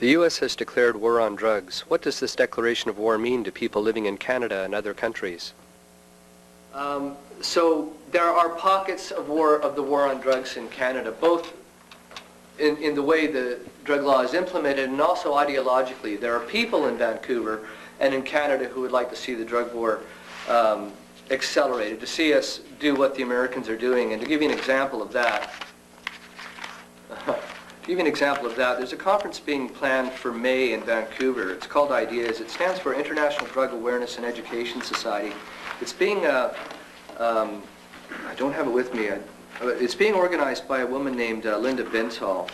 The U.S. has declared war on drugs. What does this declaration of war mean to people living in Canada and other countries? So there are pockets of the war on drugs in Canada, both in the way the drug law is implemented and also ideologically. There are people in Vancouver and in Canada who would like to see the drug war accelerated, to see us do what the Americans are doing. And to give you an example of that, there's a conference being planned for May in Vancouver. It's called IDEAS. It stands for International Drug Awareness and Education Society. It's being, I don't have it with me, it's being organized by a woman named Linda Bintal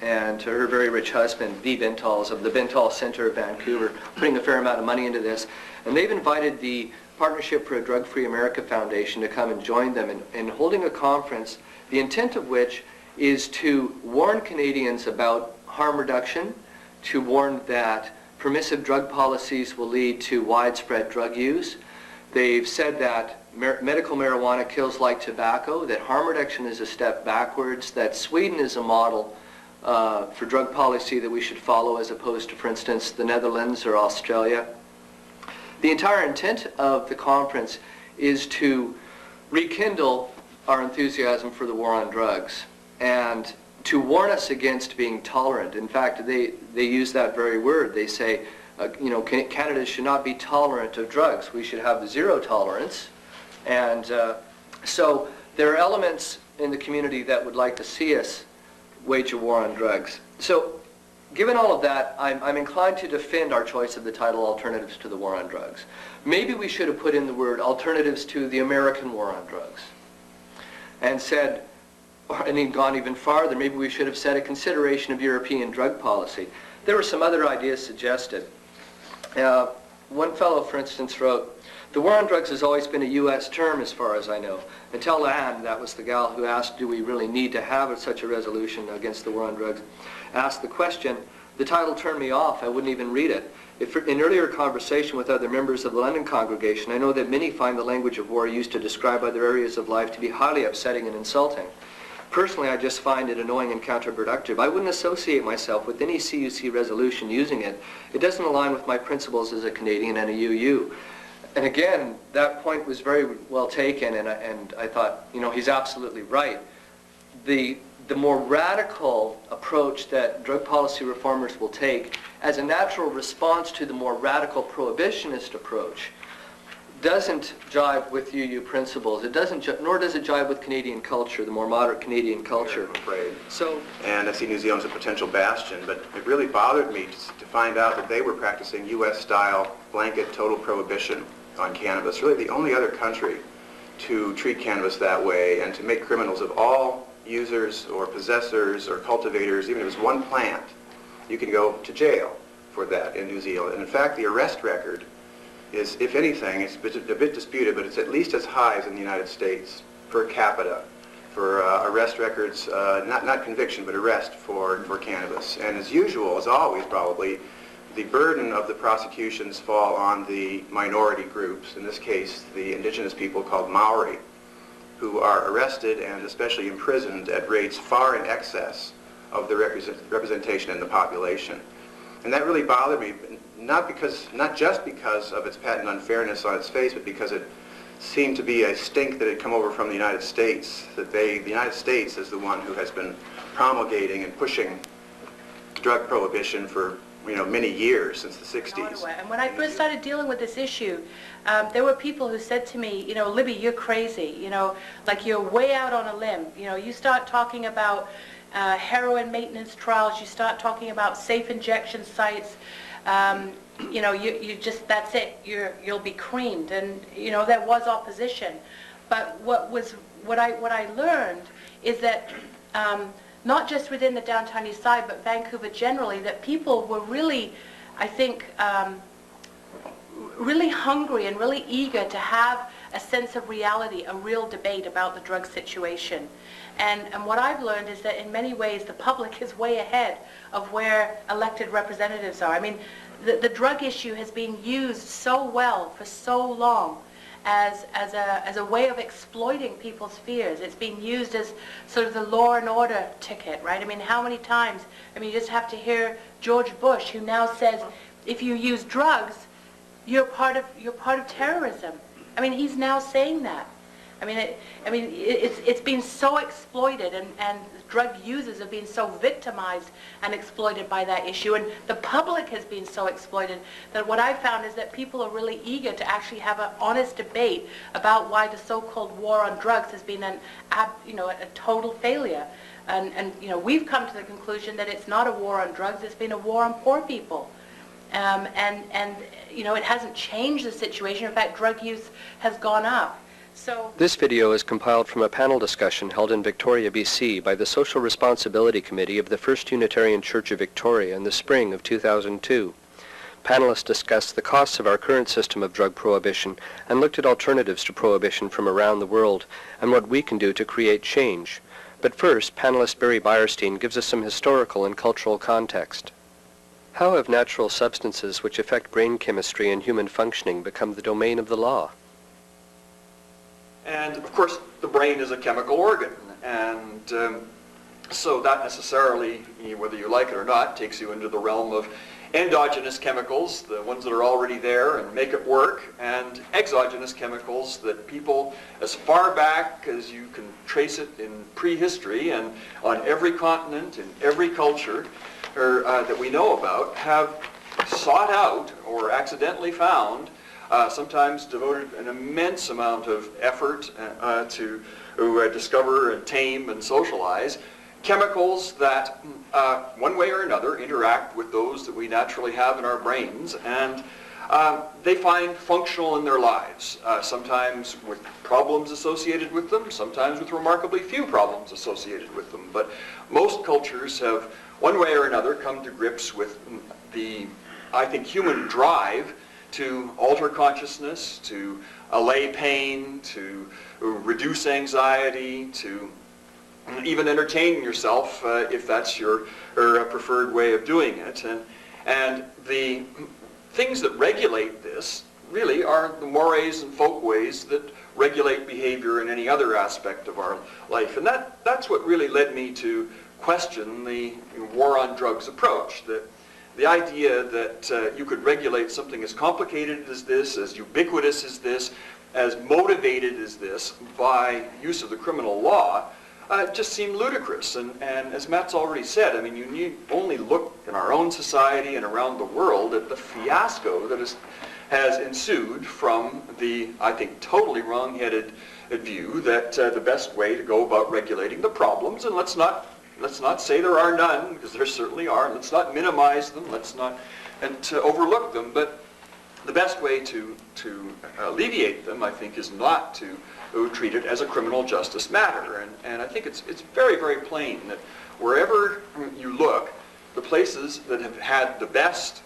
and her very rich husband, V. Bintals of the Bintal Center of Vancouver, putting a fair amount of money into this. And they've invited the Partnership for a Drug-Free America Foundation to come and join them in holding a conference, the intent of which is to warn Canadians about harm reduction, to warn that permissive drug policies will lead to widespread drug use. They've said that medical marijuana kills like tobacco, that harm reduction is a step backwards, that Sweden is a model for drug policy that we should follow as opposed to, for instance, the Netherlands or Australia. The entire intent of the conference is to rekindle our enthusiasm for the war on drugs and to warn us against being tolerant. In fact, they use that very word. They say, Canada should not be tolerant of drugs. We should have zero tolerance. And so there are elements in the community that would like to see us wage a war on drugs. So given all of that, I'm inclined to defend our choice of the title Alternatives to the War on Drugs. Maybe we should have put in the word Alternatives to the American War on Drugs and said, and even gone even farther, maybe we should have said a consideration of European drug policy. There were some other ideas suggested. One fellow, for instance, wrote, "The war on drugs has always been a U.S. term as far as I know. Until Anne," that was the gal who asked, do we really need to have such a resolution against the war on drugs, asked the question, the title turned me off. I wouldn't even read it. In earlier conversation with other members of the London congregation, I know that many find the language of war used to describe other areas of life to be highly upsetting and insulting. Personally, I just find it annoying and counterproductive. I wouldn't associate myself with any CUC resolution using it. It doesn't align with my principles as a Canadian and a UU. And again, that point was very well taken, and I thought, he's absolutely right. The more radical approach that drug policy reformers will take as a natural response to the more radical prohibitionist approach doesn't jive with UU principles. It doesn't, nor does it jive with Canadian culture, the more moderate Canadian culture. I'm afraid. So, and I see New Zealand as a potential bastion, but it really bothered me to find out that they were practicing U.S.-style blanket total prohibition on cannabis. Really the only other country to treat cannabis that way and to make criminals of all users or possessors or cultivators, even if it was one plant, you can go to jail for that in New Zealand. And in fact, the arrest record is, if anything, it's a bit disputed, but it's at least as high as in the United States per capita for arrest records, not conviction, but arrest for cannabis. And as usual, as always probably, the burden of the prosecutions fall on the minority groups, in this case the indigenous people called Maori, who are arrested and especially imprisoned at rates far in excess of the representation in the population. And that really bothered me, not just because of its patent unfairness on its face, but because it seemed to be a stink that had come over from the United States, that the United States is the one who has been promulgating and pushing drug prohibition for many years, since the 60s. And when I first started dealing with this issue, there were people who said to me, Libby, you're crazy, like you're way out on a limb. You start talking about heroin maintenance trials, you start talking about safe injection sites, you just, that's it, you'll be creamed. And there was opposition. But what I learned is that not just within the downtown east side, but Vancouver generally, that people were really, I think, really hungry and really eager to have a sense of reality, a real debate about the drug situation. And what I've learned is that in many ways the public is way ahead of where elected representatives are. I mean, the drug issue has been used so well for so long, as a way of exploiting people's fears. It's being used as sort of the law and order ticket, right? I mean, how many times? I mean, you just have to hear George Bush, who now says, if you use drugs, you're part of terrorism. I mean, he's now saying that. It's been so exploited, and drug users have been so victimized and exploited by that issue, and the public has been so exploited that what I found is that people are really eager to actually have an honest debate about why the so-called war on drugs has been a total failure. And we've come to the conclusion that it's not a war on drugs, it's been a war on poor people. It hasn't changed the situation. In fact, drug use has gone up. So this video is compiled from a panel discussion held in Victoria, BC by the Social Responsibility Committee of the First Unitarian Church of Victoria in the spring of 2002. Panelists discussed the costs of our current system of drug prohibition and looked at alternatives to prohibition from around the world and what we can do to create change. But first, panelist Barry Beyerstein gives us some historical and cultural context. How have natural substances which affect brain chemistry and human functioning become the domain of the law? And of course, the brain is a chemical organ, and so that necessarily, whether you like it or not, takes you into the realm of endogenous chemicals, the ones that are already there and make it work, and exogenous chemicals that people, as far back as you can trace it in prehistory and on every continent, in every culture that we know about, have sought out or accidentally found, sometimes devoted an immense amount of effort to discover and tame and socialize chemicals that one way or another interact with those that we naturally have in our brains, and they find functional in their lives, sometimes with problems associated with them, sometimes with remarkably few problems associated with them. But most cultures have one way or another come to grips with the, I think, human drive to alter consciousness, to allay pain, to reduce anxiety, to even entertain yourself if that's your preferred way of doing it. And the things that regulate this really are the mores and folkways that regulate behavior in any other aspect of our life. And that's what really led me to question the war on drugs approach. The idea that you could regulate something as complicated as this, as ubiquitous as this, as motivated as this by use of the criminal law just seemed ludicrous. And as Matt's already said, I mean, you need only look in our own society and around the world at the fiasco that has ensued from the, I think, totally wrong-headed view that the best way to go about regulating the problems, and let's not say there are none, because there certainly are. Let's not minimize them. Let's not to overlook them. But the best way to alleviate them, I think, is not to treat it as a criminal justice matter. And I think it's very, very plain that wherever you look, the places that have had the best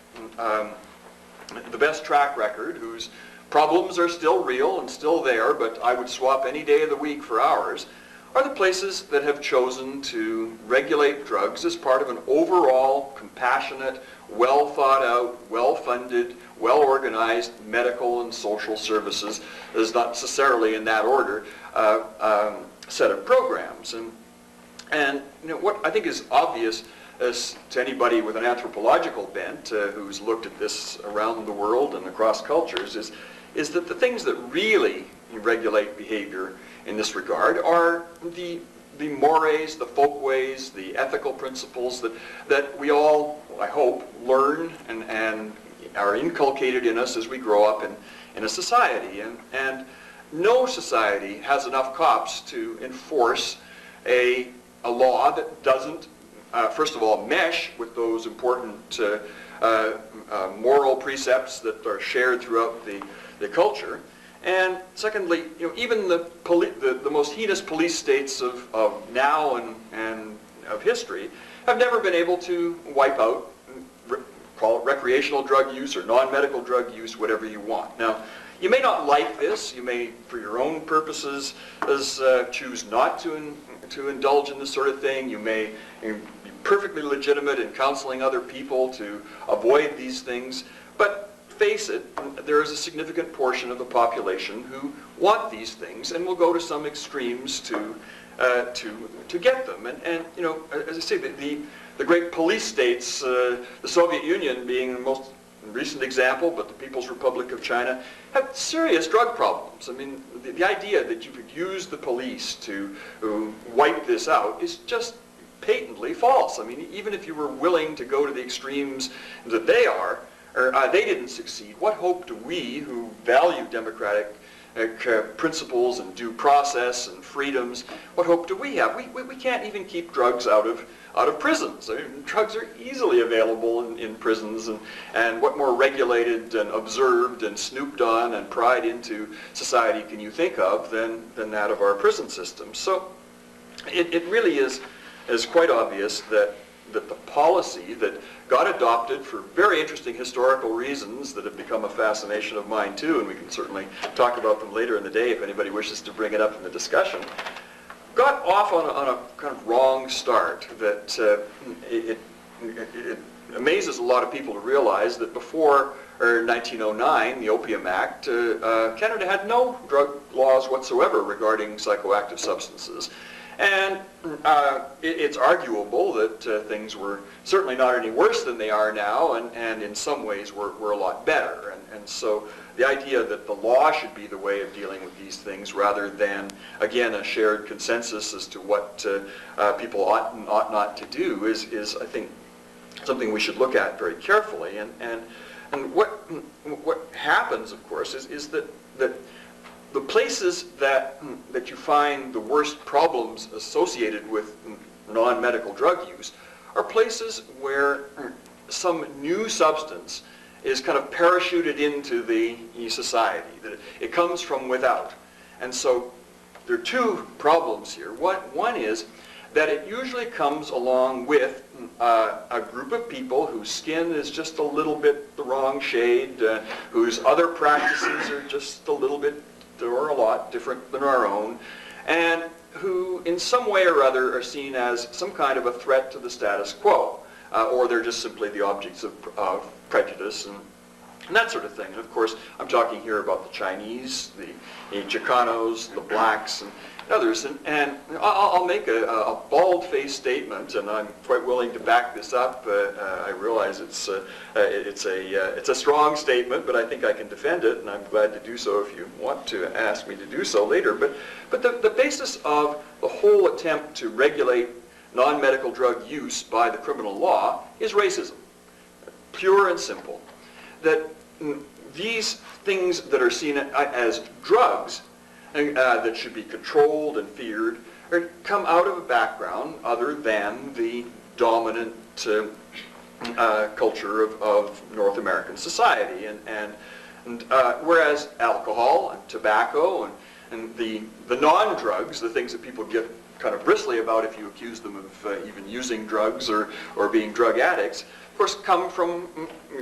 track record, whose problems are still real and still there, but I would swap any day of the week for ours, are the places that have chosen to regulate drugs as part of an overall compassionate, well thought out, well funded, well organized medical and social services, is not necessarily in that order, set of programs. And what I think is obvious as to anybody with an anthropological bent who's looked at this around the world and across cultures is that the things that really regulate behavior in this regard are the mores, the folkways, the ethical principles that we all, I hope, learn and are inculcated in us as we grow up in a society. And no society has enough cops to enforce a law that doesn't, first of all, mesh with those important moral precepts that are shared throughout the culture. And secondly, even the most heinous police states of now and of history have never been able to wipe out, call it recreational drug use or non-medical drug use, whatever you want. Now, you may not like this. You may, for your own purposes, choose not to indulge in this sort of thing. You may be perfectly legitimate in counseling other people to avoid these things. But face it, there is a significant portion of the population who want these things and will go to some extremes to get them. And you know, as I say, the great police states, the Soviet Union being the most recent example, but the People's Republic of China, have serious drug problems. I mean, the idea that you could use the police to wipe this out is just patently false. I mean, even if you were willing to go to the extremes that they are, or they didn't succeed, what hope do we, who value democratic principles and due process and freedoms, what hope do we have? We can't even keep drugs out of prisons. I mean, drugs are easily available in prisons, and what more regulated and observed and snooped on and pried into society can you think of than that of our prison system? So it really is quite obvious that the policy that got adopted for very interesting historical reasons that have become a fascination of mine too, and we can certainly talk about them later in the day if anybody wishes to bring it up in the discussion, got off on a kind of wrong start. That it amazes a lot of people to realize that before 1909, the Opium Act, Canada had no drug laws whatsoever regarding psychoactive substances. And it's arguable that things were certainly not any worse than they are now, and in some ways were a lot better. And so the idea that the law should be the way of dealing with these things rather than, again, a shared consensus as to what people ought and ought not to do is I think, something we should look at very carefully. And what happens, of course, is that the places that you find the worst problems associated with non-medical drug use are places where some new substance is kind of parachuted into the society, that it comes from without. And so there are two problems here. One is that it usually comes along with a group of people whose skin is just a little bit the wrong shade, whose other practices are just a little bit or a lot different than our own, and who in some way or other are seen as some kind of a threat to the status quo, or they're just simply the objects of prejudice and that sort of thing. And of course, I'm talking here about the Chinese, the Chicanos, the blacks, and others. And I'll make a bald-faced statement, and I'm quite willing to back this up. I realize it's a strong statement, but I think I can defend it, and I'm glad to do so if you want to ask me to do so later. But the basis of the whole attempt to regulate non-medical drug use by the criminal law is racism, pure and simple. That these things that are seen as drugs that should be controlled and feared come out of a background other than the dominant culture of North American society. And whereas alcohol and tobacco and the non-drugs, the things that people get kind of bristly about if you accuse them of even using drugs or being drug addicts, of course come from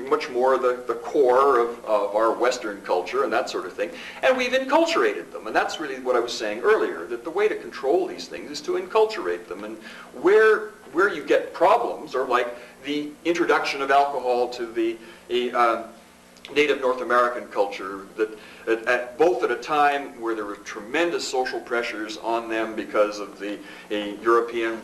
much more the core of our Western culture and that sort of thing. And we've enculturated them, and that's really what I was saying earlier, that the way to control these things is to enculturate them. And where you get problems are like the introduction of alcohol to the Native North American culture, that both at a time where there were tremendous social pressures on them because of the European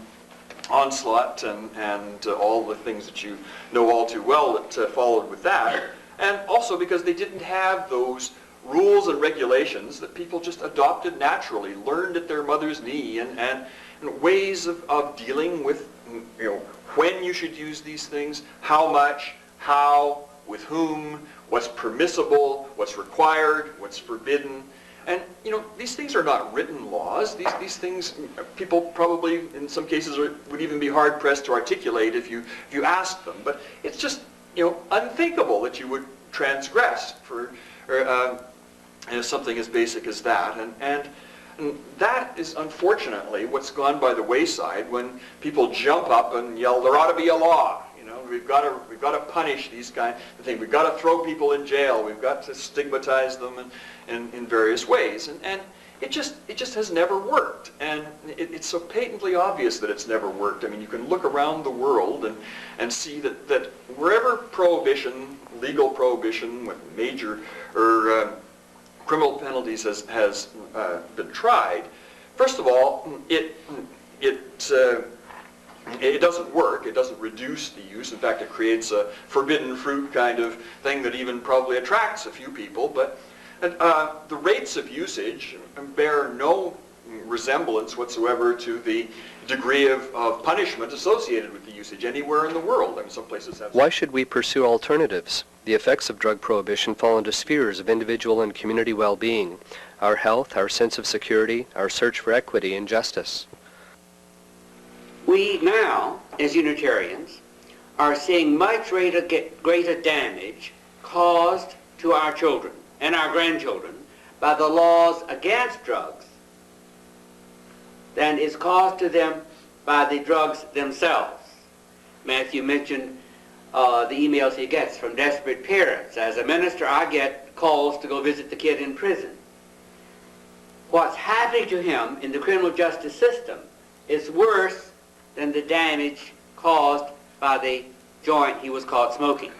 onslaught and all the things that you know all too well that followed with that, and also because they didn't have those rules and regulations that people just adopted naturally, learned at their mother's knee, and ways of dealing with, you know, when you should use these things, how much, how, with whom, what's permissible, what's required, what's forbidden. And, you know, these things are not written laws. These things, people probably, in some cases, would even be hard-pressed to articulate if you asked them. But it's just, you know, unthinkable that you would transgress for something as basic as that. And that is, unfortunately, what's gone by the wayside when people jump up and yell, "There ought to be a law." We've got to punish these kinds of things. We've got to throw people in jail. We've got to stigmatize them in various ways. And it just has never worked. And it's so patently obvious that it's never worked. I mean, you can look around the world and see that wherever prohibition legal prohibition with major criminal penalties has been tried, first of all, it doesn't work. It doesn't reduce the use. In fact, it creates a forbidden fruit kind of thing that even probably attracts a few people. But the rates of usage bear no resemblance whatsoever to the degree of punishment associated with the usage anywhere in the world. I mean, some places have... Why should we pursue alternatives? The effects of drug prohibition fall into spheres of individual and community well-being, our health, our sense of security, our search for equity and justice. We now, as Unitarians, are seeing much greater damage caused to our children and our grandchildren by the laws against drugs than is caused to them by the drugs themselves. Matthew mentioned the emails he gets from desperate parents. As a minister, I get calls to go visit the kid in prison. What's happening to him in the criminal justice system is worse than the damage caused by the joint he was caught smoking.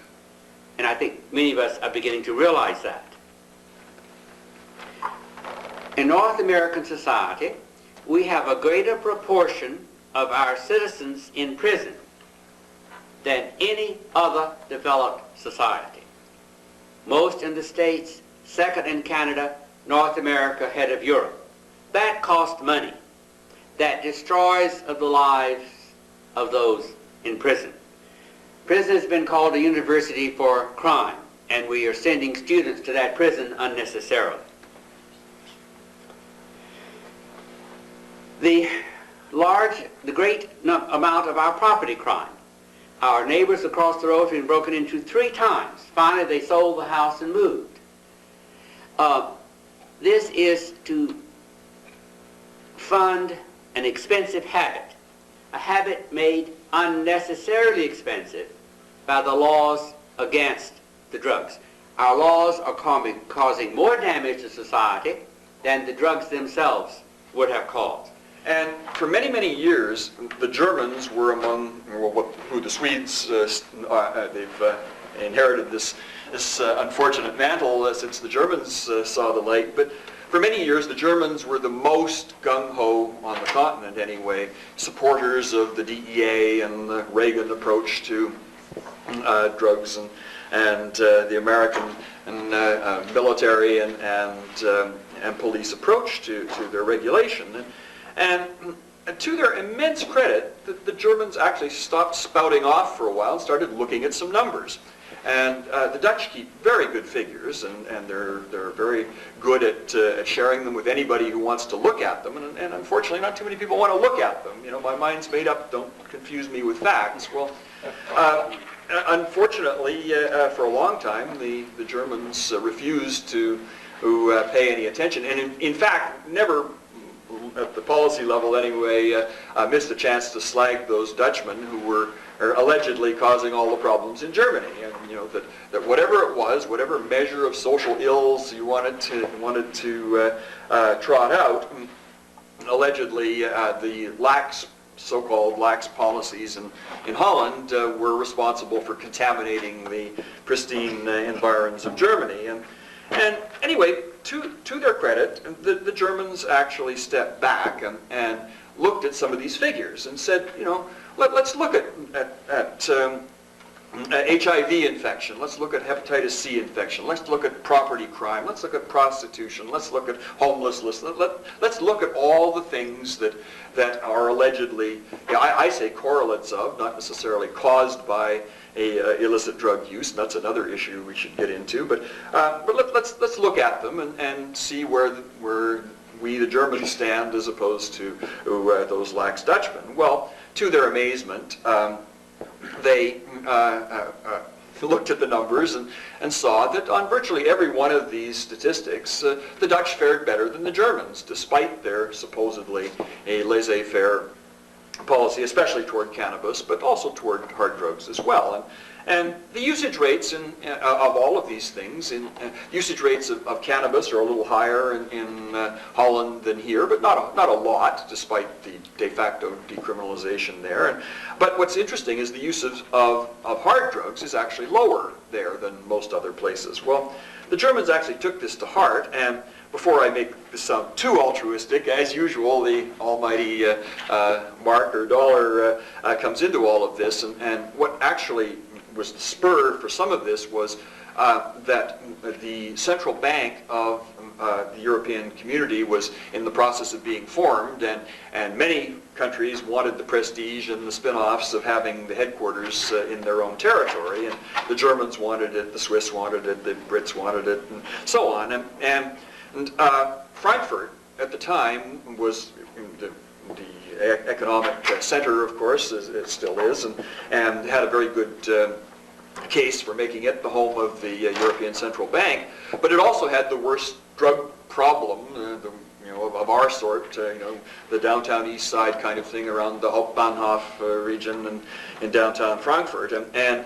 And I think many of us are beginning to realize that. In North American society, we have a greater proportion of our citizens in prison than any other developed society. Most in the States, second in Canada, North America, head of Europe. That costs money. That destroys the lives of those in prison. Prison has been called a university for crime, and we are sending students to that prison unnecessarily. The great amount of our property crime. Our neighbors across the road have been broken into 3 times. Finally, they sold the house and moved. This is to fund an expensive habit, a habit made unnecessarily expensive by the laws against the drugs. Our laws are causing more damage to society than the drugs themselves would have caused. And for many, many years, the Germans were among who the Swedes, they've inherited this unfortunate mantle since the Germans saw the light. But for many years, the Germans were the most gung-ho on the continent anyway, supporters of the DEA and the Reagan approach to drugs and the American military and police approach to their regulation. And to their immense credit, the Germans actually stopped spouting off for a while and started looking at some numbers. And the Dutch keep very good figures, and they're very good at sharing them with anybody who wants to look at them. And unfortunately, not too many people want to look at them. You know, my mind's made up. Don't confuse me with facts. Well, unfortunately, for a long time, the Germans refused to pay any attention, and in fact, never, at the policy level anyway, missed a chance to slag those Dutchmen who were allegedly causing all the problems in Germany. And you know that whatever it was, whatever measure of social ills you wanted to trot out, allegedly the so-called lax policies in Holland were responsible for contaminating the pristine environs of Germany. And anyway, to their credit, the Germans actually stepped back and looked at some of these figures and said, you know, let's look at HIV infection, let's look at hepatitis C infection, let's look at property crime, let's look at prostitution, let's look at homelessness, let's look at all the things that are allegedly, I say correlates of, not necessarily caused by illicit drug use. And that's another issue we should get into. But let's look at them and see where we, the Germans, stand as opposed to those lax Dutchmen. Well, to their amazement, they looked at the numbers and saw that on virtually every one of these statistics, the Dutch fared better than the Germans, despite their supposedly a laissez-faire policy, especially toward cannabis, but also toward hard drugs as well. And the usage rates of all of these things, usage rates of cannabis are a little higher in Holland than here, but not a lot, despite the de facto decriminalization there. But what's interesting is the use of hard drugs is actually lower there than most other places. Well, the Germans actually took this to heart, and before I make this sound too altruistic, as usual, the almighty mark or dollar comes into all of this, and what actually was the spur for some of this was that the central bank of the European community was in the process of being formed, and many countries wanted the prestige and the spin-offs of having the headquarters in their own territory, and the Germans wanted it, the Swiss wanted it, the Brits wanted it, and so on. And Frankfurt at the time was the economic center, of course, as it still is, and had a very good case for making it the home of the European Central Bank. But it also had the worst drug problem, of our sort, the downtown east side kind of thing around the Hauptbahnhof region and in downtown Frankfurt. And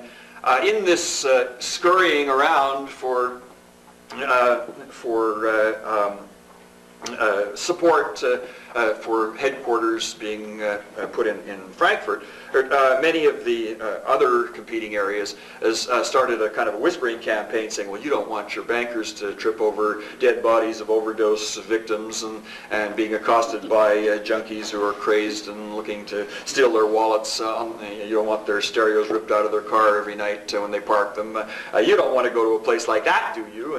in this scurrying around for support for headquarters being put in Frankfurt, many of the other competing areas has started a kind of a whispering campaign saying, well, you don't want your bankers to trip over dead bodies of overdose victims and being accosted by junkies who are crazed and looking to steal their wallets. You don't want their stereos ripped out of their car every night when they park them. You don't want to go to a place like that, do you?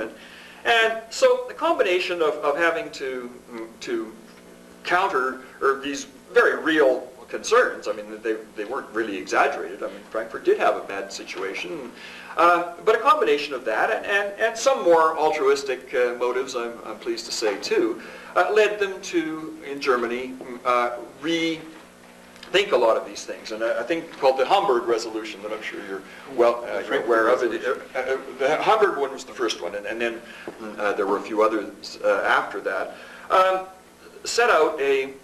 And so the combination of having to counter these very real concerns, I mean, they weren't really exaggerated. I mean, Frankfurt did have a bad situation, but a combination of that and some more altruistic motives, I'm pleased to say too, led them to, in Germany, rethink a lot of these things, and a thing called the Hamburg Resolution that I'm sure you're you're aware of. The Hamburg one was the first one, and then there were a few others after that. Set out a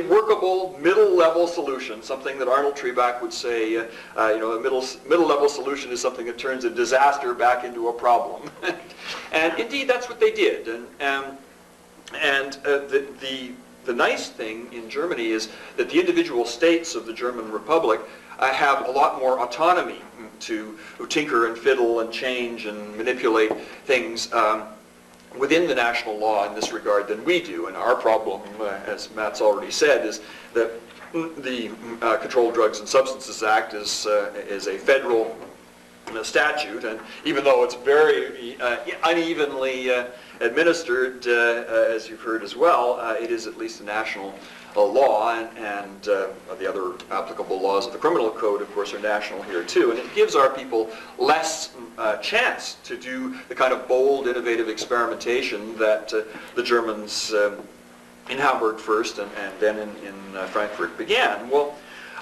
workable middle-level solution, something that Arnold Trebek would say, a middle-level solution is something that turns a disaster back into a problem. And indeed, that's what they did. The nice thing in Germany is that the individual states of the German Republic have a lot more autonomy to tinker and fiddle and change and manipulate things within the national law in this regard than we do. And our problem, as Matt's already said, is that the Controlled Drugs and Substances Act is a federal statute, and even though it's very unevenly administered, as you've heard as well, it is at least a national law, and the other applicable laws of the criminal code, of course, are national here too, and it gives our people less chance to do the kind of bold, innovative experimentation that the Germans in Hamburg first and then in Frankfurt began. Well,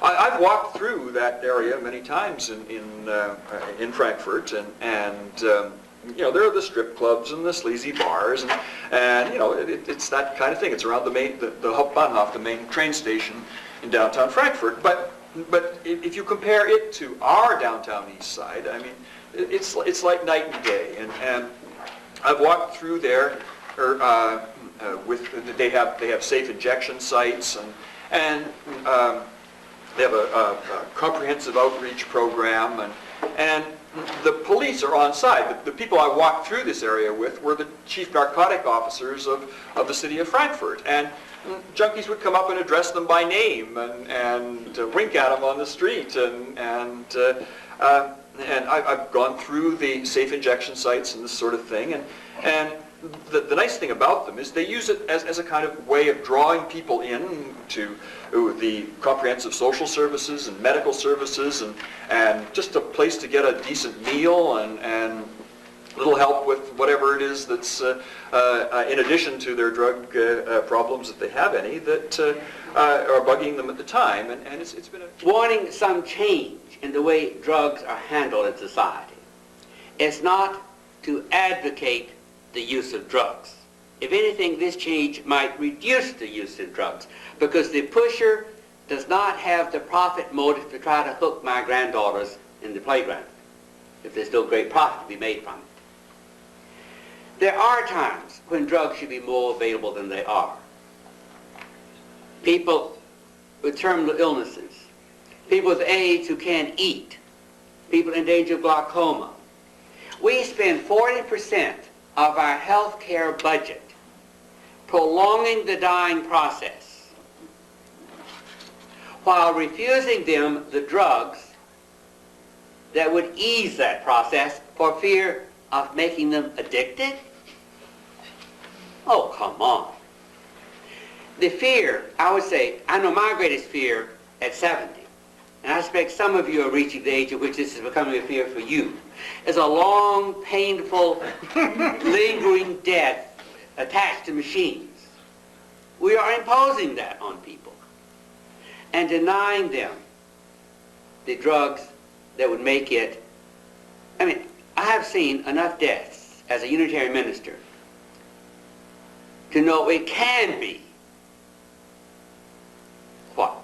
I've walked through that area many times in Frankfurt, and there are the strip clubs and the sleazy bars, and it's that kind of thing. It's around the Hauptbahnhof, the main train station in downtown Frankfurt. But if you compare it to our downtown east side, I mean, it's like night and day. And I've walked through there, they have safe injection sites, and they have a comprehensive outreach program, and the police are on site. The people I walked through this area with were the chief narcotic officers of the city of Frankfurt, and junkies would come up and address them by name and wink at them on the street, and I've gone through the safe injection sites and this sort of thing, and the nice thing about them is they use it as a kind of way of drawing people in to the comprehensive social services and medical services, and just a place to get a decent meal and a little help with whatever it is that's in addition to their drug problems, that they have any, that are bugging them at the time. And it's been wanting some change in the way drugs are handled in society. It's not to advocate the use of drugs. If anything, this change might reduce the use of drugs, because the pusher does not have the profit motive to try to hook my granddaughters in the playground, if there's still great profit to be made from it. There are times when drugs should be more available than they are. People with terminal illnesses, people with AIDS who can't eat, people in danger of glaucoma. We spend 40% of our health care budget prolonging the dying process while refusing them the drugs that would ease that process for fear of making them addicted? Oh, come on. The fear, I would say, I know my greatest fear at 70, and I expect some of you are reaching the age at which this is becoming a fear for you, is a long, painful, lingering death attached to machines. We are imposing that on people and denying them the drugs that would make it. I mean, I have seen enough deaths as a Unitarian minister to know it can be what?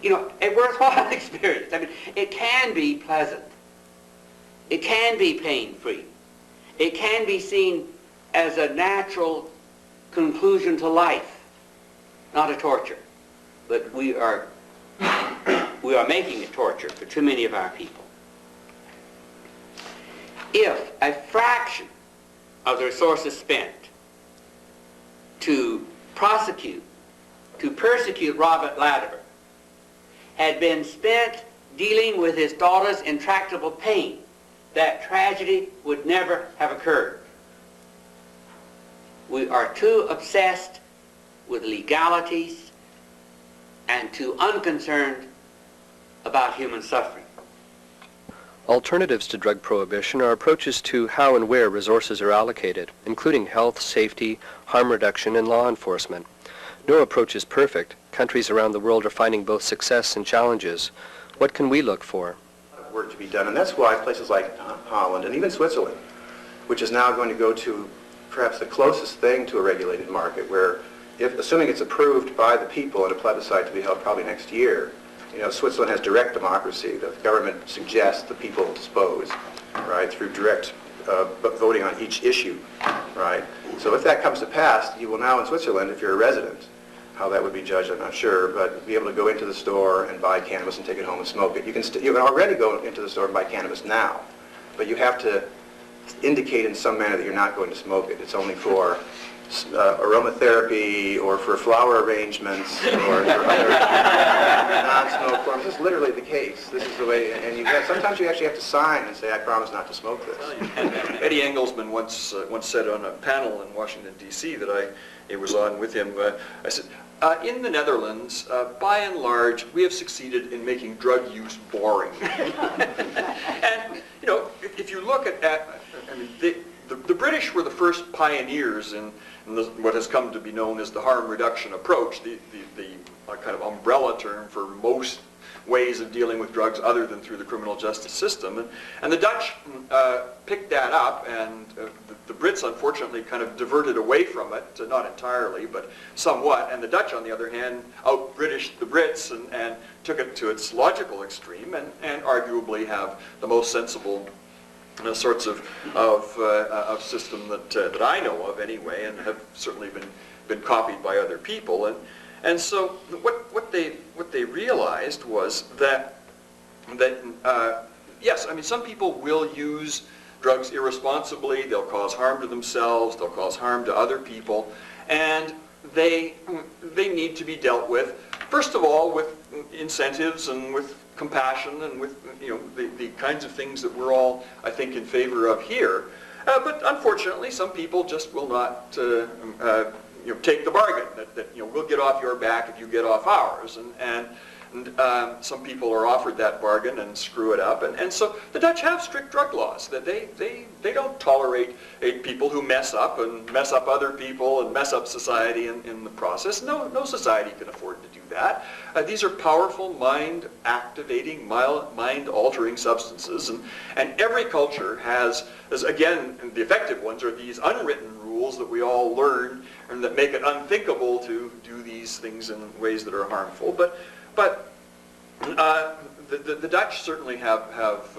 You know, a worthwhile experience. I mean, it can be pleasant. It can be pain-free. It can be seen as a natural conclusion to life, not a torture. But we are making it torture for too many of our people. If a fraction of the resources spent to prosecute, to persecute Robert Latimer had been spent dealing with his daughter's intractable pain, that tragedy would never have occurred. We are too obsessed with legalities and too unconcerned about human suffering. Alternatives to drug prohibition are approaches to how and where resources are allocated, including health, safety, harm reduction, and law enforcement. No approach is perfect. Countries around the world are finding both success and challenges. What can we look for? Work to be done, and that's why places like Holland and even Switzerland, which is now going to go to perhaps the closest thing to a regulated market, where, if assuming it's approved by the people in a plebiscite to be held probably next year, you know, Switzerland has direct democracy. The government suggests the people dispose, right, through direct voting on each issue, right? So if that comes to pass, you will now in Switzerland, if you're a resident, how that would be judged, I'm not sure, but be able to go into the store and buy cannabis and take it home and smoke it. You can already go into the store and buy cannabis now, but you have to indicate in some manner that you're not going to smoke it. It's only for aromatherapy or for flower arrangements or for other non-smoke forms. This is literally the case. This is the way, and sometimes you actually have to sign and say, I promise not to smoke this. Eddie Engelsman once said on a panel in Washington, D.C. that I was on with him, I said, in the Netherlands, by and large, we have succeeded in making drug use boring. And, you know, if you look at I mean, the British were the first pioneers in what has come to be known as the harm reduction approach, the kind of umbrella term for most ways of dealing with drugs other than through the criminal justice system. And the Dutch picked that up, and the Brits unfortunately kind of diverted away from it, not entirely, but somewhat. And the Dutch, on the other hand, out-Britished the Brits and took it to its logical extreme and arguably have the most sensible sorts of system that I know of anyway, and have certainly been copied by other people. And so what they realized was that yes, I mean, some people will use drugs irresponsibly. They'll cause harm to themselves. They'll cause harm to other people, and they need to be dealt with. First of all, with incentives and with compassion and with the kinds of things that we're all, I think, in favor of here. But unfortunately, some people just will not take the bargain that we'll get off your back if you get off ours, and some people are offered that bargain and screw it up, and so the Dutch have strict drug laws that they don't tolerate people who mess up other people and mess up society in the process. No society can afford to do that. These are powerful mind-activating, mind-altering substances, and every culture has, again, the effective ones are these unwritten rules that we all learn and that make it unthinkable to do these things in ways that are harmful. But The Dutch certainly have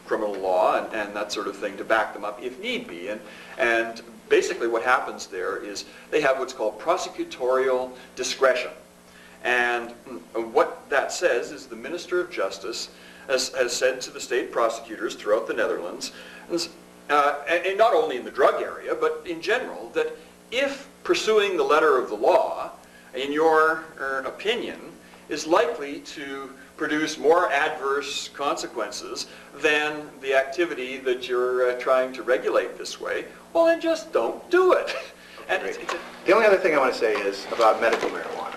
criminal law and that sort of thing to back them up if need be. And basically what happens there is they have what's called prosecutorial discretion. And what that says is the Minister of Justice has said to the state prosecutors throughout the Netherlands, and not only in the drug area, but in general, that if pursuing the letter of the law, in your opinion, is likely to produce more adverse consequences than the activity that you're trying to regulate this way, well then just don't do it. And the only other thing I want to say is about medical marijuana.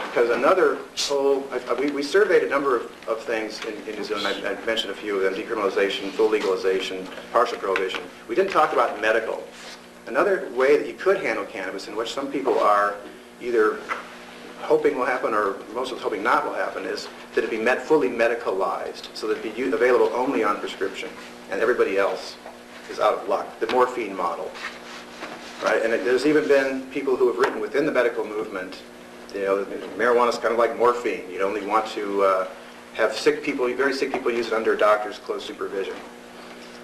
Because another whole, we surveyed a number of things in New Zealand. I mentioned a few of them: decriminalization, full legalization, partial prohibition. We didn't talk about medical. Another way that you could handle cannabis, in which some people are either hoping will happen or most of us hoping not will happen, is that it be fully medicalized, so that it be available only on prescription, and everybody else is out of luck. The morphine model, right? And there's even been people who have written within the medical movement, marijuana is kind of like morphine. You'd only want to have sick people, very sick people, use it under a doctor's close supervision.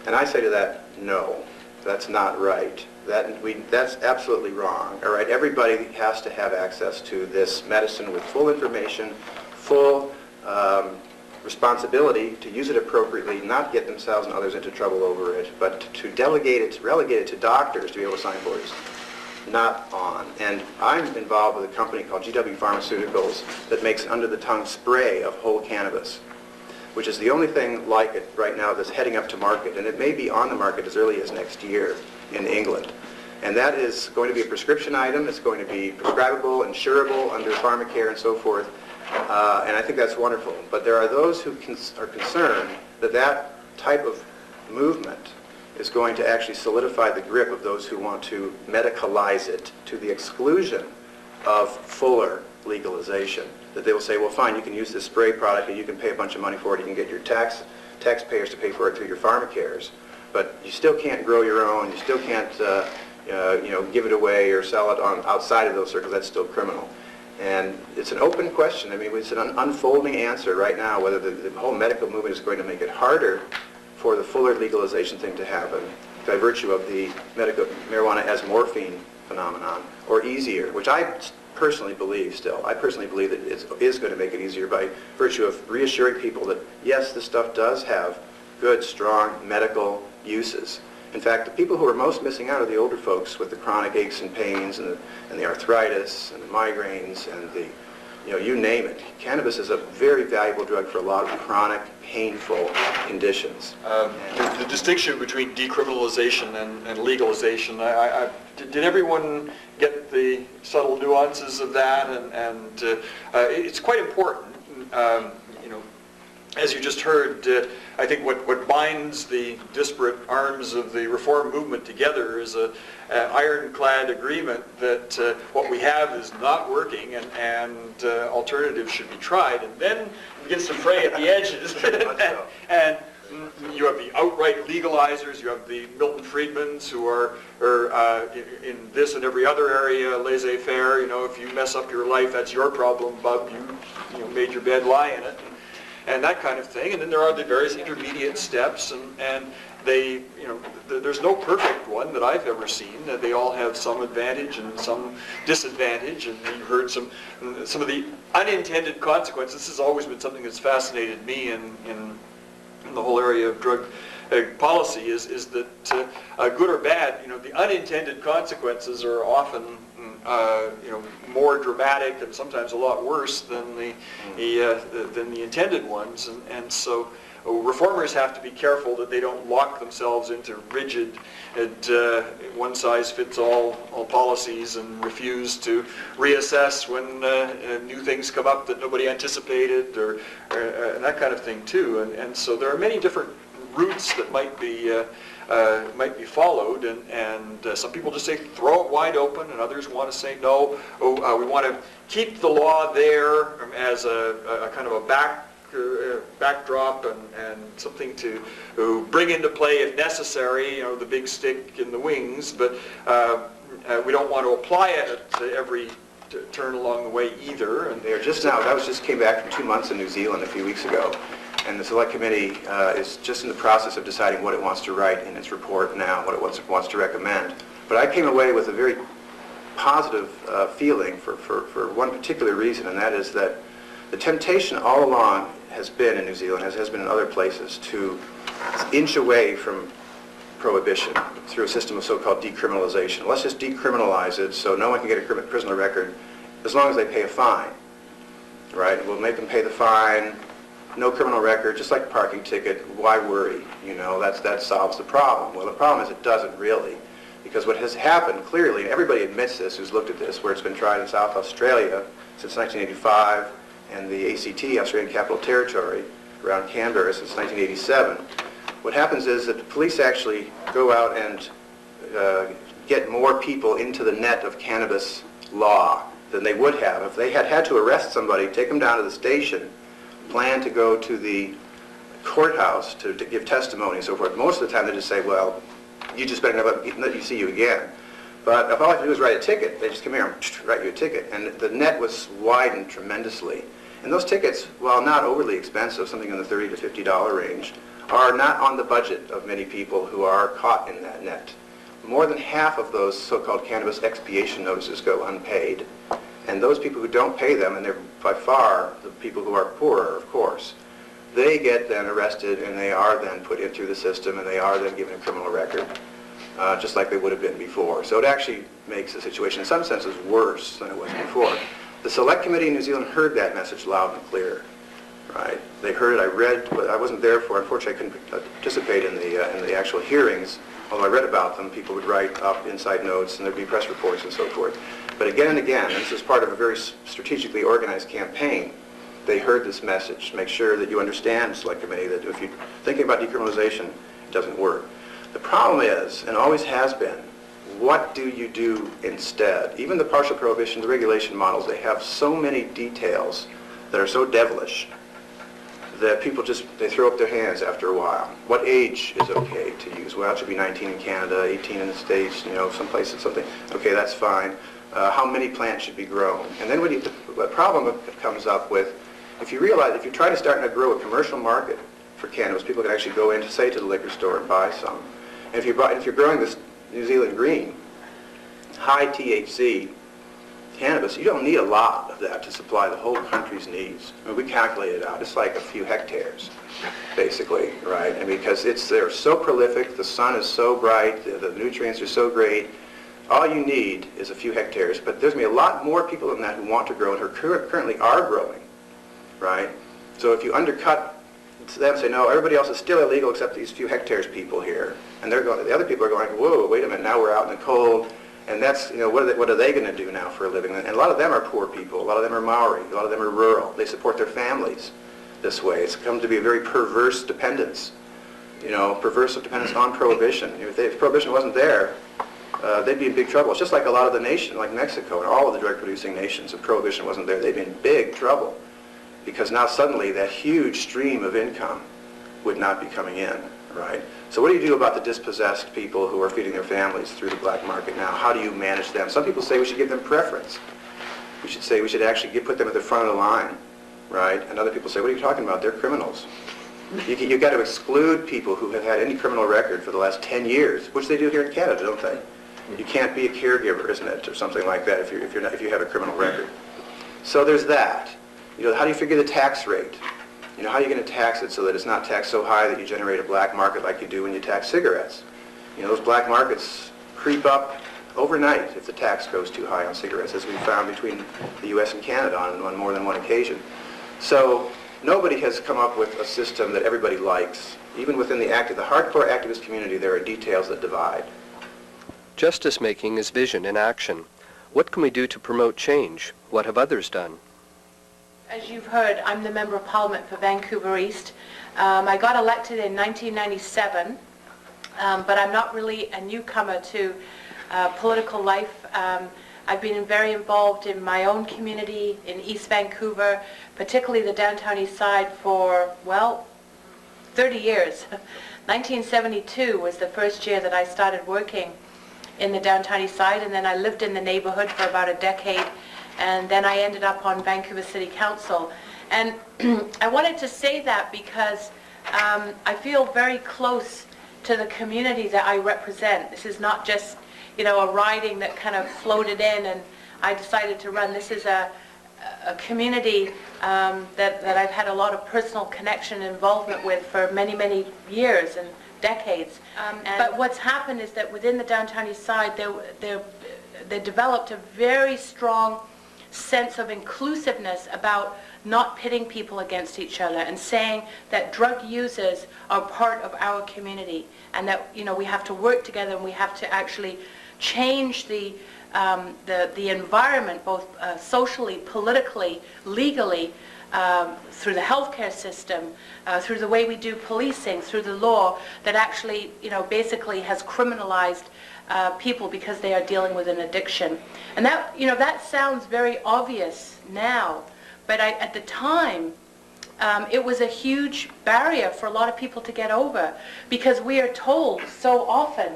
And I say to that, no, that's not right. That's absolutely wrong. All right, everybody has to have access to this medicine with full information, full responsibility to use it appropriately, not get themselves and others into trouble over it, but to relegate it to doctors to be able to sign for it. Not on. And I'm involved with a company called GW Pharmaceuticals that makes under-the-tongue spray of whole cannabis, which is the only thing like it right now that's heading up to market, and it may be on the market as early as next year in England. And that is going to be a prescription item. It's going to be prescribable, insurable under pharmacare and so forth, and I think that's wonderful. But there are those who are concerned that that type of movement is going to actually solidify the grip of those who want to medicalize it to the exclusion of fuller legalization. That they will say, well, fine, you can use this spray product and you can pay a bunch of money for it, you can get your taxpayers to pay for it through your pharmacares, but you still can't grow your own, you still can't give it away or sell it outside of those circles. That's still criminal. And it's an open question. I mean, it's an unfolding answer right now whether the whole medical movement is going to make it harder for the fuller legalization thing to happen by virtue of the medical marijuana as morphine phenomenon, or easier, which I personally believe still. I personally believe that it is going to make it easier by virtue of reassuring people that, yes, this stuff does have good, strong medical uses. In fact, the people who are most missing out are the older folks with the chronic aches and pains and the arthritis and the migraines and the, you name it. Cannabis is a very valuable drug for a lot of chronic, painful conditions. The distinction between decriminalization and legalization, did everyone get the subtle nuances of that? And it's quite important. As you just heard, I think what binds the disparate arms of the reform movement together is an ironclad agreement that what we have is not working and alternatives should be tried, and then begins to fray at the edges. and you have the outright legalizers, you have the Milton Friedmans who are in this and every other area laissez-faire. If you mess up your life, that's your problem, bub. You made your bed, lie in it. And that kind of thing. And then there are the various intermediate steps, and they, there's no perfect one that I've ever seen. They all have some advantage and some disadvantage, and you heard some of the unintended consequences. This has always been something that's fascinated me in the whole area of drug policy is that good or bad, the unintended consequences are often more dramatic and sometimes a lot worse than the intended ones, and so reformers have to be careful that they don't lock themselves into rigid one-size-fits-all policies and refuse to reassess when new things come up that nobody anticipated, or and that kind of thing too. And so there are many different routes that might be followed, and some people just say throw it wide open, and others want to say no. We want to keep the law there as a kind of a backdrop and something to bring into play if necessary. The big stick in the wings, but we don't want to apply it to every turn along the way either. And They're just now, came back from 2 months in New Zealand a few weeks ago, and the Select Committee is just in the process of deciding what it wants to write in its report now, what it wants to recommend. But I came away with a very positive feeling for one particular reason, and that is that the temptation all along has been in New Zealand, as has been in other places, to inch away from prohibition through a system of so-called decriminalization. Let's just decriminalize it so no one can get a prisoner record as long as they pay a fine, right? We'll make them pay the fine, no criminal record, just like a parking ticket. Why worry? You know, that solves the problem. Well, the problem is it doesn't really, because what has happened clearly, and everybody admits this who's looked at this, where it's been tried in South Australia since 1985, and the ACT, Australian Capital Territory, around Canberra since 1987. What happens is that the police actually go out and get more people into the net of cannabis law than they would have. If they had to arrest somebody, take them down to the station, plan to go to the courthouse to give testimony and so forth, most of the time they just say, well, you just better not let me see you again. But if all I have to do is write a ticket, they just come here and write you a ticket. And the net was widened tremendously. And those tickets, while not overly expensive, something in the $30 to $50 range, are not on the budget of many people who are caught in that net. More than half of those so-called cannabis expiation notices go unpaid. And those people who don't pay them, and they're by far the people who are poorer, of course, they get then arrested and they are then put in through the system and they are then given a criminal record, just like they would have been before. So it actually makes the situation in some senses worse than it was before. The Select Committee in New Zealand heard that message loud and clear. Right? They heard it. I read. I wasn't there for. Unfortunately, I couldn't participate in the actual hearings. Although I read about them, people would write up inside notes, and there'd be press reports and so forth. But again and again, and this is part of a very strategically organized campaign, they heard this message. Make sure that you understand, Select Committee, that if you're thinking about decriminalization, it doesn't work. The problem is, and always has been, what do you do instead? Even the partial prohibition, the regulation models, they have so many details that are so devilish that people they throw up their hands after a while. What age is okay to use? Well, it should be 19 in Canada, 18 in the States, you know, some places, something. Okay, that's fine. How many plants should be grown? And then the problem comes up with, if you realize, if you're trying to start to grow a commercial market for cannabis, people can actually go in, say, to the liquor store and buy some. And if you're growing this New Zealand green, high THC cannabis, you don't need a lot of that to supply the whole country's needs. I mean, we calculated it out. It's like a few hectares, basically, right? And because they're so prolific, the sun is so bright, the nutrients are so great, all you need is a few hectares. But there's going to be a lot more people than that who want to grow and who currently are growing, right? So if you undercut them and say, no, everybody else is still illegal except these few hectares people here, and the other people are going, whoa, wait a minute, now we're out in the cold. And that's, you know, what are they going to do now for a living? And a lot of them are poor people. A lot of them are Maori. A lot of them are rural. They support their families this way. It's come to be a very perverse dependence, you know, perverse dependence on prohibition. If prohibition wasn't there, they'd be in big trouble. It's just like a lot of the nation, like Mexico and all of the drug-producing nations, if prohibition wasn't there, they'd be in big trouble. Because now suddenly that huge stream of income would not be coming in, right? So what do you do about the dispossessed people who are feeding their families through the black market now? How do you manage them? Some people say we should give them preference. We should say we should actually put them at the front of the line, right? And other people say, what are you talking about? They're criminals. You've got to exclude people who have had any criminal record for the last 10 years, which they do here in Canada, don't they? You can't be a caregiver, isn't it, or something like that if you have a criminal record. So there's that. You know, how do you figure the tax rate? You know, how are you going to tax it so that it's not taxed so high that you generate a black market like you do when you tax cigarettes? You know, those black markets creep up overnight if the tax goes too high on cigarettes, as we found between the U.S. and Canada on more than one occasion. So nobody has come up with a system that everybody likes. Even within the hardcore activist community, there are details that divide. Justice making is vision in action. What can we do to promote change? What have others done? As you've heard, I'm the Member of Parliament for Vancouver East. I got elected in 1997, but I'm not really a newcomer to political life. I've been very involved in my own community in East Vancouver, particularly the downtown east side for, well, 30 years. 1972 was the first year that I started working in the downtown east side, and then I lived in the neighborhood for about a decade. and then I ended up on Vancouver City Council. And I wanted to say that because I feel very close to the community that I represent. This is not just, you know, a riding that kind of floated in and I decided to run. This is a community that I've had a lot of personal connection and involvement with for many, many years and decades. But what's happened is that within the Downtown East Side, they developed a very strong sense of inclusiveness about not pitting people against each other and saying that drug users are part of our community and that, you know, we have to work together and we have to actually change the environment, both socially, politically, legally, through the healthcare system, through the way we do policing, through the law that actually, you know, basically has criminalized people because they are dealing with an addiction. And that, you know, that sounds very obvious now, but at the time, it was a huge barrier for a lot of people to get over because we are told so often,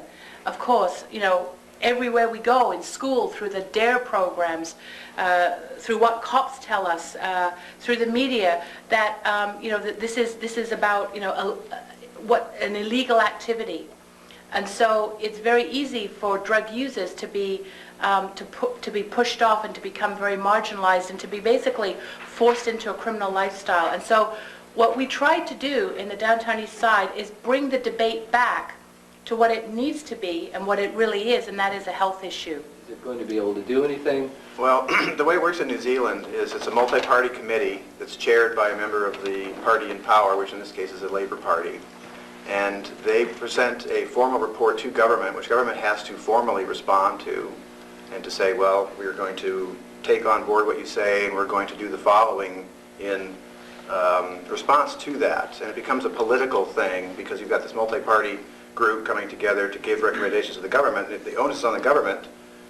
of course, you know, everywhere we go, in school, through the DARE programs, through what cops tell us, through the media, that you know, that this is about, you know, what an illegal activity, and so it's very easy for drug users to be pushed off and to become very marginalized and to be basically forced into a criminal lifestyle. And so what we tried to do in the Downtown East Side is bring the debate back to what it needs to be and what it really is, and that is a health issue. Is it going to be able to do anything? Well, the way it works in New Zealand is it's a multi-party committee that's chaired by a member of the party in power, which in this case is the Labour Party. And they present a formal report to government, which government has to formally respond to, and to say, well, we're going to take on board what you say, and we're going to do the following in response to that. And it becomes a political thing because you've got this multi-party group coming together to give recommendations to the government. And if the onus is on the government,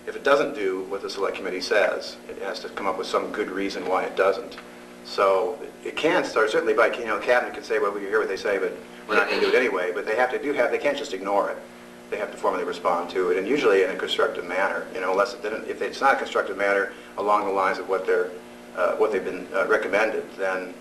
if it doesn't do what the select committee says, it has to come up with some good reason why it doesn't. So it can start, certainly by, you know, the cabinet could say, well, we hear what they say, but we're not going to do it anyway. But they have to they can't just ignore it. They have to formally respond to it, and usually in a constructive manner. You know, unless if it's not a constructive manner along the lines of what they've been recommended, then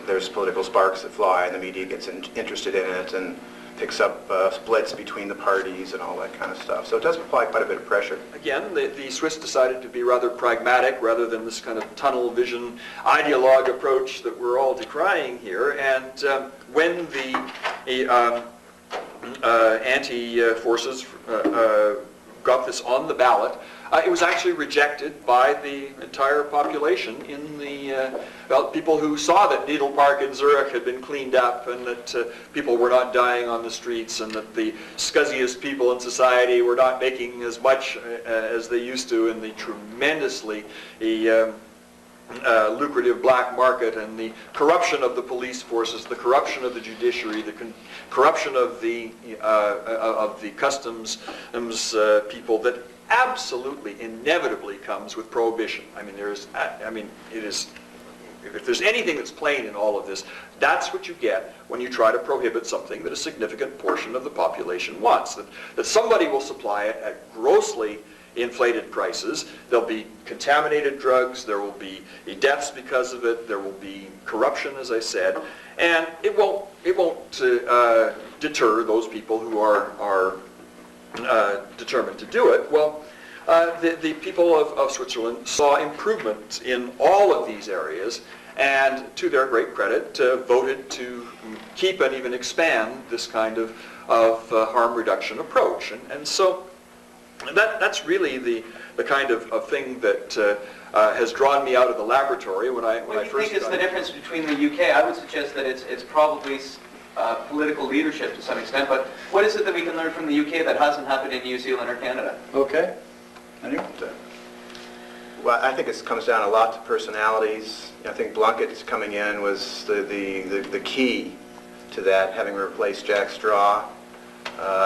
there's political sparks that fly, and the media gets interested in it and picks up splits between the parties and all that kind of stuff. So it does apply quite a bit of pressure. Again, the Swiss decided to be rather pragmatic rather than this kind of tunnel vision ideologue approach that we're all decrying here. And when the anti-forces got this on the ballot, it was actually rejected by the entire population in the, people who saw that Needle Park in Zurich had been cleaned up and that people were not dying on the streets and that the scuzziest people in society were not making as much as they used to in the tremendously lucrative black market, and the corruption of the police forces, the corruption of the judiciary, the corruption of the customs people that absolutely inevitably comes with prohibition. I mean, it is. If there's anything that's plain in all of this, that's what you get when you try to prohibit something that a significant portion of the population wants. That somebody will supply it at grossly inflated prices. There'll be contaminated drugs, there will be deaths because of it, there will be corruption, as I said, and it won't deter those people who are determined to do it. Well, the people of Switzerland saw improvement in all of these areas, and to their great credit, voted to keep and even expand this kind of harm reduction approach. And so that's really the kind of thing that has drawn me out of the laboratory when I What do you first think is the difference between the UK? I would suggest that it's probably political leadership to some extent, but what is it that we can learn from the UK that hasn't happened in New Zealand or Canada? Okay. Well, I think it comes down a lot to personalities. I think Blunkett's coming in was the key to that, having replaced Jack Straw,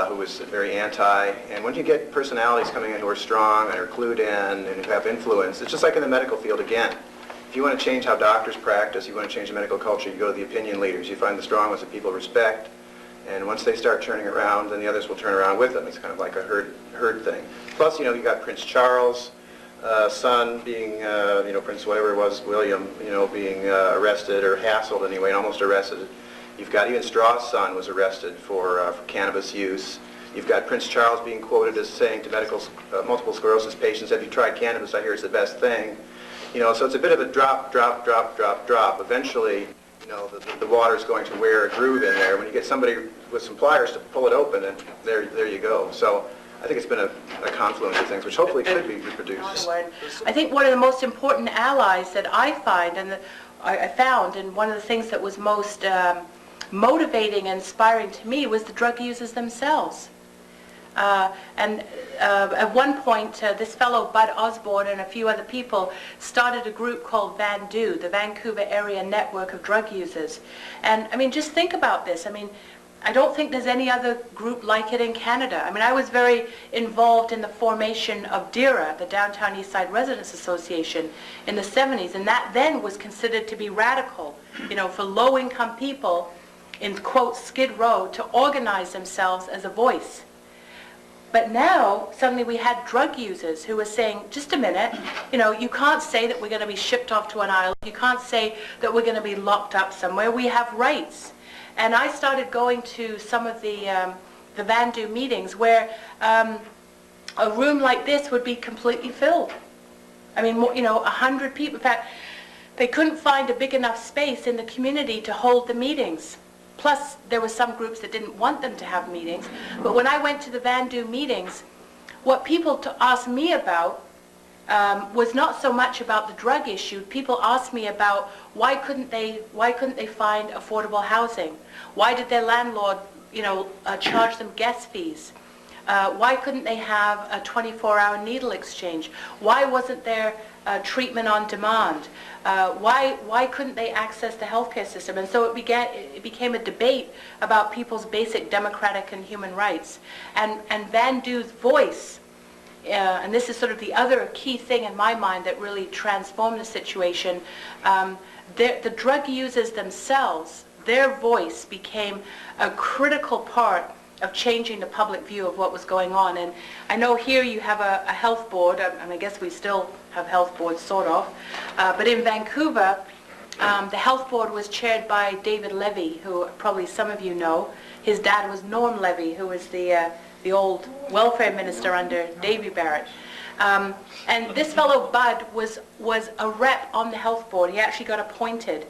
who was very anti. And when you get personalities coming in who are strong and are clued in and who have influence, it's just like in the medical field again. If you want to change how doctors practice, you want to change the medical culture, you go to the opinion leaders. You find the strong ones that people respect, and once they start turning around, then the others will turn around with them. It's kind of like a herd thing. Plus, you know, you got Prince Charles, son being, Prince whatever it was, William, being arrested or hassled anyway, and almost arrested. You've got even Strauss' son was arrested for cannabis use. You've got Prince Charles being quoted as saying to multiple sclerosis patients, "Have you tried cannabis? I hear it's the best thing." So it's a bit of a drop. Eventually, the water's going to wear a groove in there. When you get somebody with some pliers to pull it open, and there you go. So I think it's been a confluence of things, which hopefully could be reproduced. I think one of the most important allies that I find, and I found, and one of the things that was most motivating and inspiring to me was the drug users themselves. At one point, this fellow Bud Osborne and a few other people started a group called VANDU, the Vancouver Area Network of Drug Users. And I mean, just think about this. I mean, I don't think there's any other group like it in Canada. I mean, I was very involved in the formation of DERA, the Downtown Eastside Residents Association, in the 70s, and that then was considered to be radical, for low-income people in, quote, Skid Row to organize themselves as a voice. But now, suddenly we had drug users who were saying, just a minute, you can't say that we're going to be shipped off to an island. You can't say that we're going to be locked up somewhere. We have rights. And I started going to some of the VANDU meetings where a room like this would be completely filled. I mean, 100 people. In fact, they couldn't find a big enough space in the community to hold the meetings. Plus, there were some groups that didn't want them to have meetings. But when I went to the VANDU meetings, what people asked me about was not so much about the drug issue. People asked me about why couldn't they find affordable housing? Why did their landlord, charge them guest fees? Why couldn't they have a 24-hour needle exchange? Why wasn't there treatment on demand? Why couldn't they access the healthcare system? And so it became a debate about people's basic democratic and human rights. And VANDU's voice, and this is sort of the other key thing in my mind that really transformed the situation, the drug users themselves, their voice became a critical part of changing the public view of what was going on. And I know here you have a health board, and I guess we still have health boards, sort of, but in Vancouver, the health board was chaired by David Levy, who probably some of you know. His dad was Norm Levy, who was the old welfare minister under Davy Barrett. And this fellow, Bud, was a rep on the health board. He actually got appointed.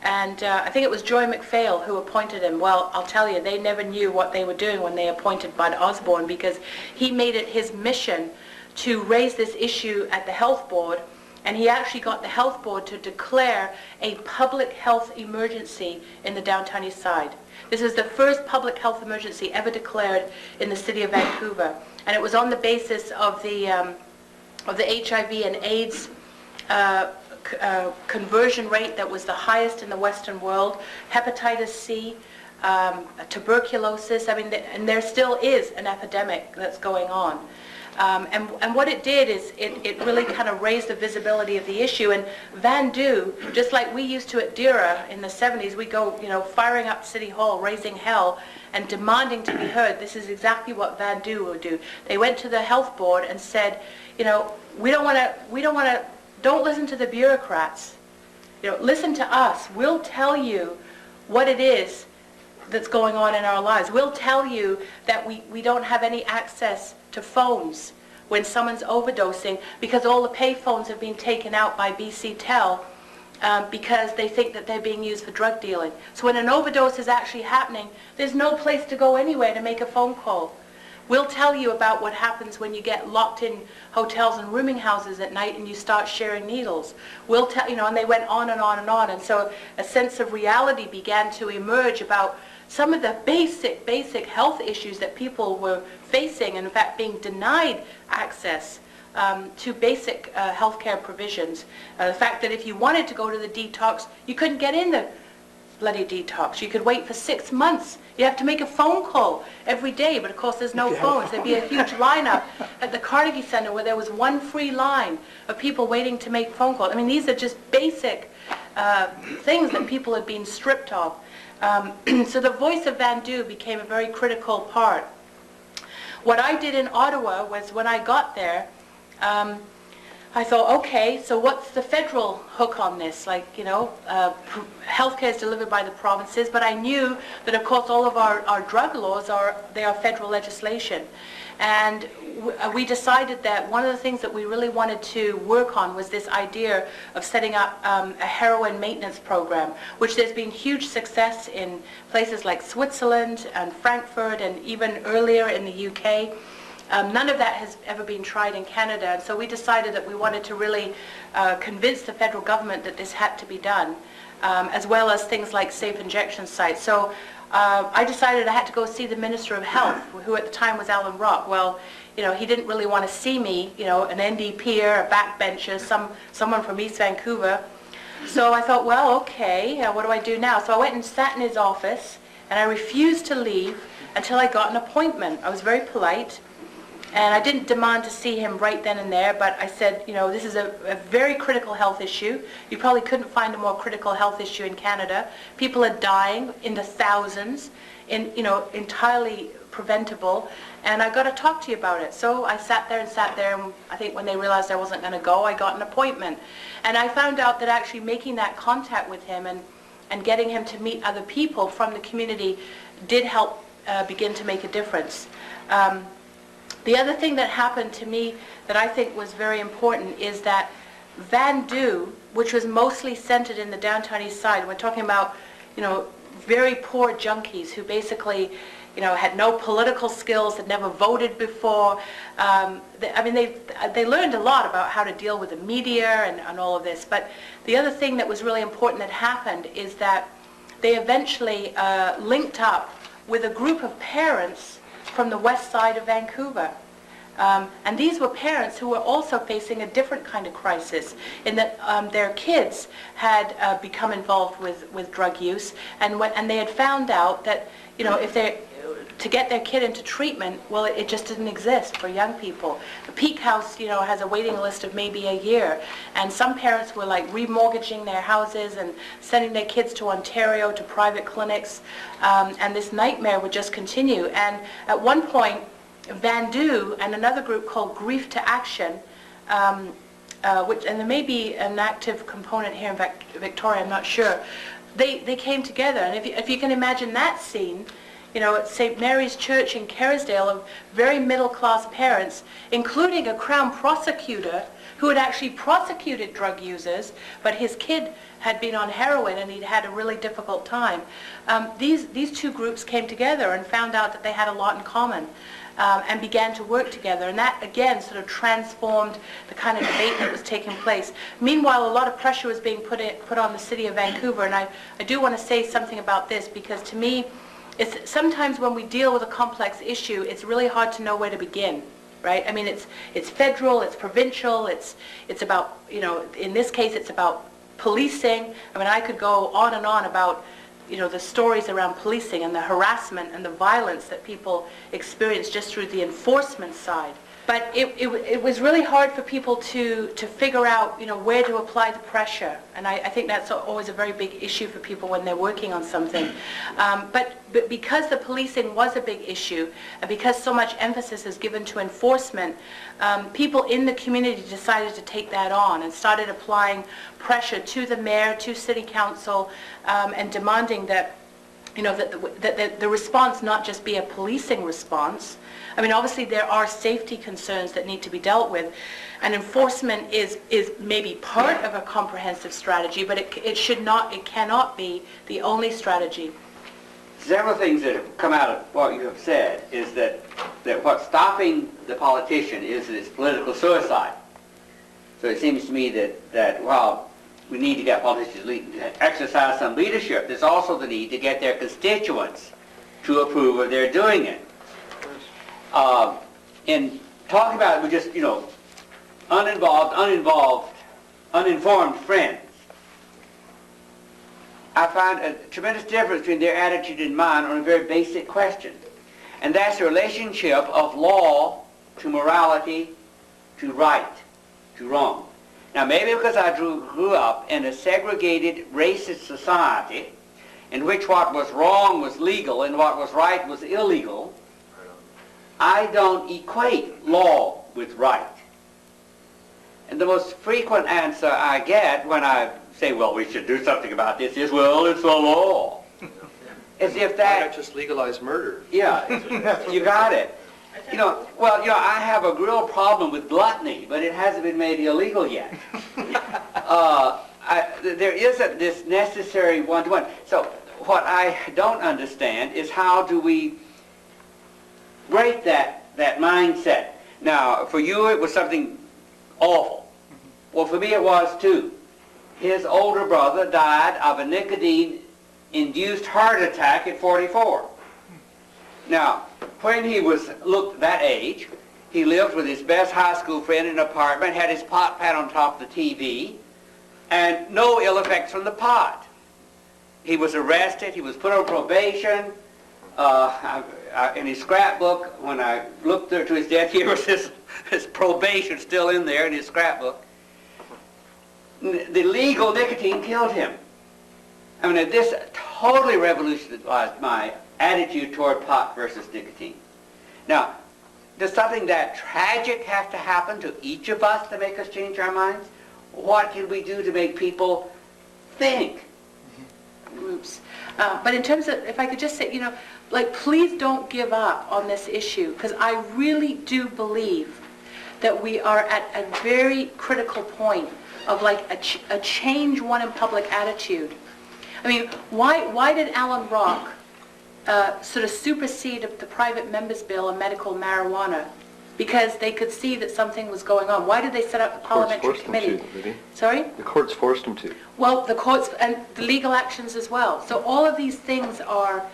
And I think it was Joy McPhail who appointed him. Well, I'll tell you, they never knew what they were doing when they appointed Bud Osborne, because he made it his mission to raise this issue at the health board, and he actually got the health board to declare a public health emergency in the Downtown East Side. This is the first public health emergency ever declared in the city of Vancouver, and it was on the basis of the HIV and AIDS conversion rate that was the highest in the Western world, hepatitis C, tuberculosis. I mean, and there still is an epidemic that's going on. And what it did is it really kind of raised the visibility of the issue. And VANDU, just like we used to at DERA in the 70s, we go, firing up City Hall, raising hell, and demanding to be heard. This is exactly what VANDU would do. They went to the health board and said, don't listen to the bureaucrats. Listen to us. We'll tell you what it is that's going on in our lives. We'll tell you that we don't have any access to phones when someone's overdosing, because all the pay phones have been taken out by BC Tel because they think that they're being used for drug dealing. So when an overdose is actually happening, there's no place to go anywhere to make a phone call. We'll tell you about what happens when you get locked in hotels and rooming houses at night and you start sharing needles. We'll tell, and they went on and on and on. And so a sense of reality began to emerge about some of the basic health issues that people were facing, and in fact being denied access to basic healthcare provisions. The fact that if you wanted to go to the detox, you couldn't get in the bloody detox. You could wait for 6 months. You have to make a phone call every day, but of course there's no phones. There'd be a huge lineup at the Carnegie Center where there was one free line of people waiting to make phone calls. I mean, these are just basic things that people had been stripped of. So the voice of VANDU became a very critical part. What I did in Ottawa was, when I got there, I thought, okay, so what's the federal hook on this? Like, you know, healthcare is delivered by the provinces, but I knew that, of course, all of our drug laws are federal legislation. And we decided that one of the things that we really wanted to work on was this idea of setting up a heroin maintenance program, which there's been huge success in places like Switzerland and Frankfurt and even earlier in the UK. None of that has ever been tried in Canada, and so we decided that we wanted to really convince the federal government that this had to be done, as well as things like safe injection sites. So I decided I had to go see the Minister of Health, who at the time was Alan Rock. Well, you know, he didn't really want to see me, you know, an NDPer, a backbencher, someone from East Vancouver. So I thought, well, okay, what do I do now? So I went and sat in his office, and I refused to leave until I got an appointment. I was very polite. And I didn't demand to see him right then and there, but I said, you know, this is a very critical health issue. You probably couldn't find a more critical health issue in Canada. People are dying in the thousands, entirely preventable, and I've got to talk to you about it. So I sat there, and I think when they realized I wasn't going to go, I got an appointment. And I found out that actually making that contact with him and getting him to meet other people from the community did help begin to make a difference. The other thing that happened to me that I think was very important is that Vandu, which was mostly centered in the downtown east side, we're talking about, you know, very poor junkies who basically, you know, had no political skills, had never voted before. They learned a lot about how to deal with the media and all of this. But the other thing that was really important that happened is that they eventually linked up with a group of parents from the west side of Vancouver. And these were parents who were also facing a different kind of crisis in that their kids had become involved with drug use, and they had found out that, you know, to get their kid into treatment, well, it just didn't exist for young people. The Peak House, you know, has a waiting list of maybe a year, and some parents were like remortgaging their houses and sending their kids to Ontario to private clinics, and this nightmare would just continue. And at one point, Vandu and another group called Grief to Action, and there may be an active component here in Victoria, I'm not sure, they came together. And if you can imagine that scene, you know, at St. Mary's Church in Kerrisdale, of very middle-class parents, including a Crown prosecutor who had actually prosecuted drug users, but his kid had been on heroin and he'd had a really difficult time. These two groups came together and found out that they had a lot in common, and began to work together. And that, again, sort of transformed the kind of debate that was taking place. Meanwhile, a lot of pressure was being put on the city of Vancouver, and I do want to say something about this, because to me, it's sometimes when we deal with a complex issue, it's really hard to know where to begin, right? I mean, it's federal, it's provincial, it's about, you know, in this case, it's about policing. I mean, I could go on and on about, you know, the stories around policing and the harassment and the violence that people experience just through the enforcement side. But it was really hard for people to figure out, you know, where to apply the pressure. And I think that's always a very big issue for people when they're working on something. But because the policing was a big issue, and because so much emphasis is given to enforcement, people in the community decided to take that on and started applying pressure to the mayor, to city council, and demanding that, you know, that the response not just be a policing response. I mean, obviously there are safety concerns that need to be dealt with, and enforcement is maybe part of a comprehensive strategy, but it cannot be the only strategy. Several things that have come out of what you have said is that what's stopping the politician is this political suicide. So it seems to me that while we need to get politicians to exercise some leadership, there's also the need to get their constituents to approve of their doing it. In talking about it with just, you know, uninformed friends, I find a tremendous difference between their attitude and mine on a very basic question. And that's the relationship of law to morality, to right, to wrong. Now, maybe because I grew up in a segregated, racist society in which what was wrong was legal and what was right was illegal, I don't equate law with right. And the most frequent answer I get when I say, well, we should do something about this is, well, it's the law. As if Why that... not just legalize murder? Yeah, you got it. I have a real problem with gluttony, but it hasn't been made illegal yet. There isn't this necessary one-to-one. So what I don't understand is how do we break that mindset? Now, for you it was something awful. Well, for me it was too. His older brother died of a nicotine-induced heart attack at 44. Now, when he was looked that age, he lived with his best high school friend in an apartment, had his pot pad on top of the TV, and no ill effects from the pot. He was arrested, he was put on probation. In his scrapbook, when I looked to his death, here was his probation still in there in his scrapbook. The legal nicotine killed him. I mean, this totally revolutionized my attitude toward pot versus nicotine. Now, does something that tragic have to happen to each of us to make us change our minds? What can we do to make people think? Groups. But in terms of, if I could just say, please don't give up on this issue, because I really do believe that we are at a very critical point of a change one in public attitude. I mean, why did Allen Rock sort of supersede the private members' bill on medical marijuana? Because they could see that something was going on. Why did they set up the parliamentary committee? Sorry? The courts forced them to. Well, the courts and the legal actions as well. So all of these things are,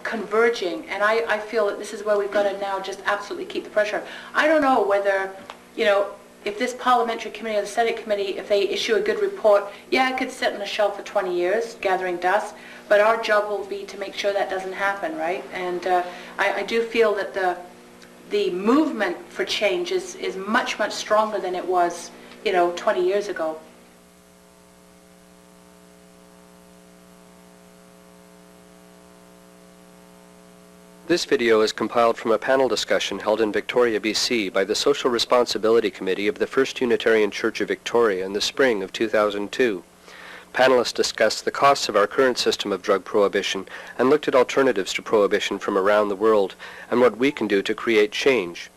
converging, and I feel that this is where we've got to now just absolutely keep the pressure. I don't know whether, if this parliamentary committee or the Senate committee, if they issue a good report, yeah, it could sit on a shelf for 20 years, gathering dust, but our job will be to make sure that doesn't happen, right? And I do feel that the movement for change is much, much stronger than it was, 20 years ago. This video is compiled from a panel discussion held in Victoria, BC by the Social Responsibility Committee of the First Unitarian Church of Victoria in the spring of 2002. Panelists discussed the costs of our current system of drug prohibition and looked at alternatives to prohibition from around the world and what we can do to create change.